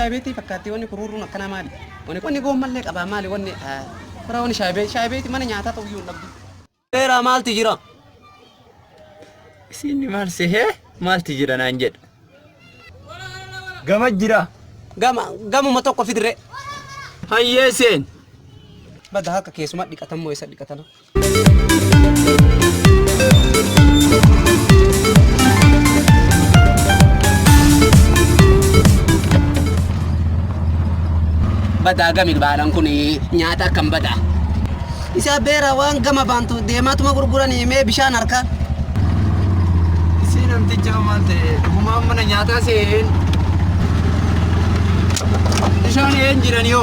شايبيتي فكاتي وني كرورنا كنا مالي وني قوم مالك أبا مالي وني برا وني شايبيتي ماني نياتا تويون نبدي بيرا مال تجرا سيني مال سيه مال تجرا نانجد قام جرا قام ما توقف في دري هاي سين بدها هكا كيس ما ديك أتمو يسد كتنا bada gamil balan kuni nyata kan bada isa bera wan gama bantu de matuma gurgurani me bishan arka sinam tijja malte huma mana nyata sen bishan enjiran yo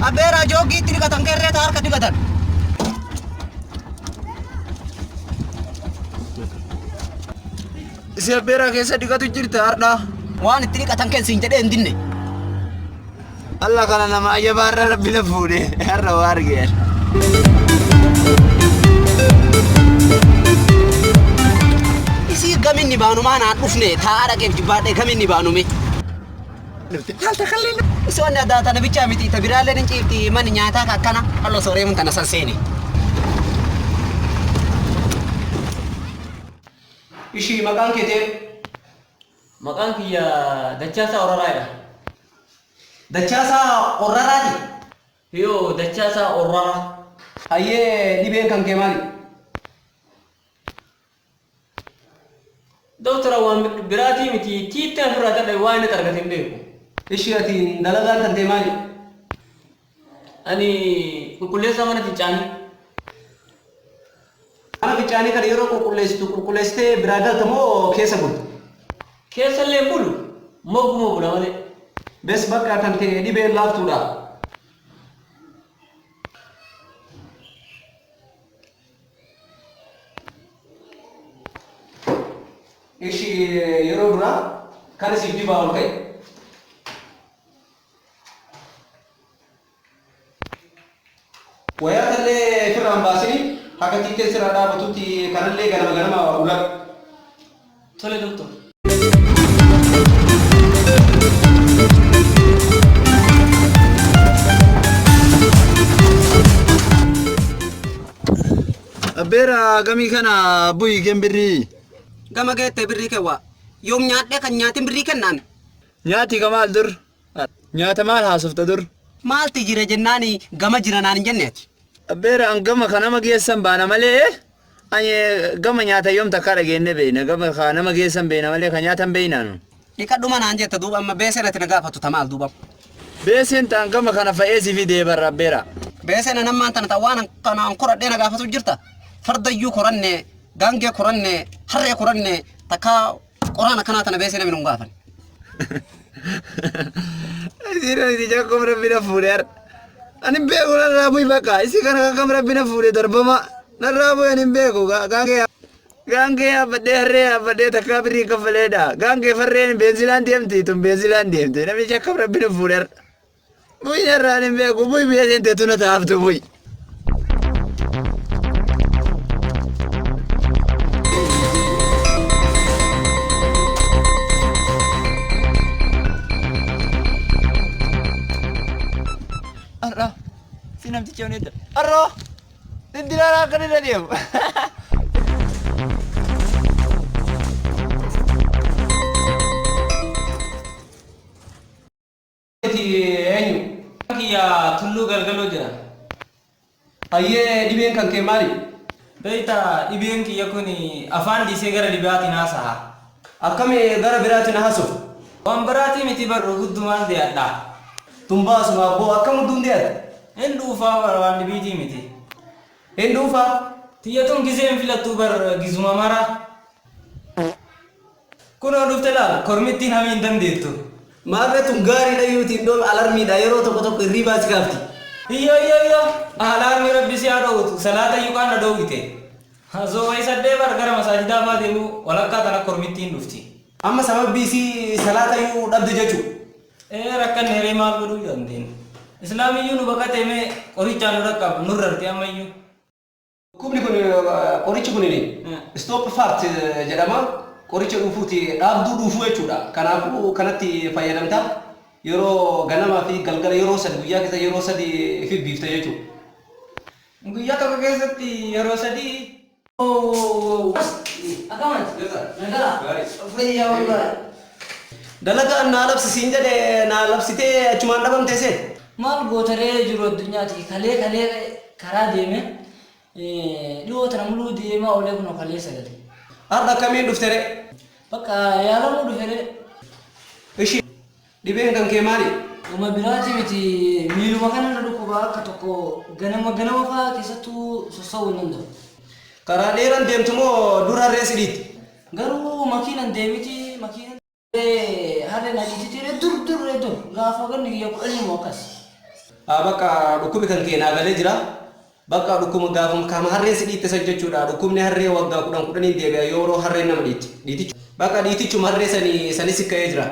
abera jogi tirikatan kerre tar ka digatan isa bera kesa digatu jirta arda wan tirikatan ken sinjade endinne Allah kana nama ajabarra rabbina fude harra wargeer isi gamin ni banu mana dufne taara ke jibade gamin ni banu me hal takhallina isi wanda data na bicha miti tabirale nin cifti man nyata ka kana allo sore mun tan sanseni ishi makan kete makan kiya dachasa oraraida dachasa orarati yo dachasa orara aye diben kan kemali doctora wan birati miti tita furata da wani targatin de ishiyati dalagan tan temali ani kulle samana tichani ana tichani kare yoro ko kulleste biragal tamo kesa le bulu mogu bula wale bes bakka tan te diben laftuda ishi yoro dura kana sibdi bawol kay waya talle firam basini haka tike sirada batuti kanalle ganama ulak tole doctor abera gami kana buyi gembiri gama gete birri kewa yom nyaade kan nyaatin birri kennan nyaati kamal dur nyaata mal hasufta dur maal tijire jennani gama jiranaan jenneti abera an gama kana mageessan baana male anye gama nyaata yom takara genne beena gama kana mageessan beena male ka nyaatan beenanu ikaduma naan jetta duuba amma beesena tina gaafatu tamaal duuba beesen tan gama kana fa'eesi fi deebarra abera beesena nammaan tana tawaan kana an koradheena gaafatu jirta fardayyuu koranne gange koranne harree koranne takka qorana kana tana beesena minun gaafan Sira di jakom rabbina fuder anin bego na rabu ibaka isi kana kam rabbina fude darbama na rabu anin bego gange abade harre abade takabri kafaleda gange farre benzilan diemti tum benzilan diemti na bi jakom rabbina fuder boy na ranin bego boy bi ente tuna taaftu boy arra sinam tichone dar arro dindilara kanina diem ti enyu kiya tullu galgalo jira aye diben kan ke mari beita ibien kiya kuni afan di segara libati nasa akame gara birati na haso wan barati miti barru gudduman de adda tumba suma bo akam dundiya endu fa wan dibiti miti endufa tiyatum gizem filatu bar gizuma mara kuno duftela kormitin hamin dandetu mabe tum gari da yuti dol alarmi da yero to riba sikafti iyo alarmi rabbi si ado salata yukana dogite hazo waisa debar gara masajida ma demu walaka tana kormitin dufti amma sababbi si salata yu dabdu jechu rakkan nere mal budu yandin islami yu bakate me oricha nurakab nurrarti amayyu kubni kun oricha kunini stop fart jadama qoricha dhufuuti dhaabduu dhufuu jechuudha. Kanaafuu kanatti fayyadamta yeroo ganamaa fi galgala yeroo sadi guyyaa keessa yeroo sadi fi biifta jechuudha. Guyyaa tokko keessatti yeroo sadii. Akaman. Nagaa. Fayyaa walbaa. Dalagaa naa labsisiin jedhee naa labsitee achumaan dhabamte see. Maal gootaree jiru addunyaati kalee karaa deeme dhiyoota namuluu deemaa olee kun kalee sagale. Har'a akkamiin dhuftere? Bakka yaalamuu dhufere. Ishii dhibeen kan kee maali? Uma biraati miti miiluma kana dhukkuba akka tokko ganama fa'aa keessattuu sossa'uu hin danda'u. Karaa dheeraan deemtu moo dura harree sidhiitti? Garuu makiinan deemiti makiinan harreen adiitti dur gaafa ganni kiyya kudhanii moo akkas. Bakka dhukkubi kan kee naa galee jira. Bakka dhukkuma gaafuma kama harreen sidhiitti san jechuudha. Dhukkubni harree waggaa kudhanii deebi'a yeroo harreen nama dhiitti. Dhiitichu. Bakka dhiitichuma harree sanis ka'ee jira.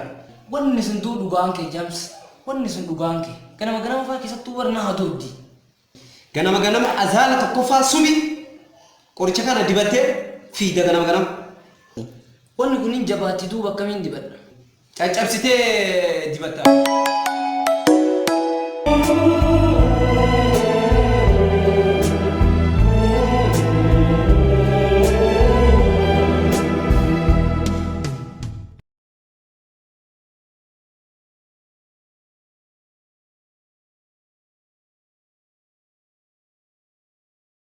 Wanni sun dhugaan kee James. Wanni sun dhugaan kee. Ganama fa'aa keessattuu warra haa dooddi. Ganama azaala tokkoffaa subi qoricha kana dibattee fiida ganama. Wanni kun hin jabaatti duuba akkamiin dibadha? Caccabsitee dibatta.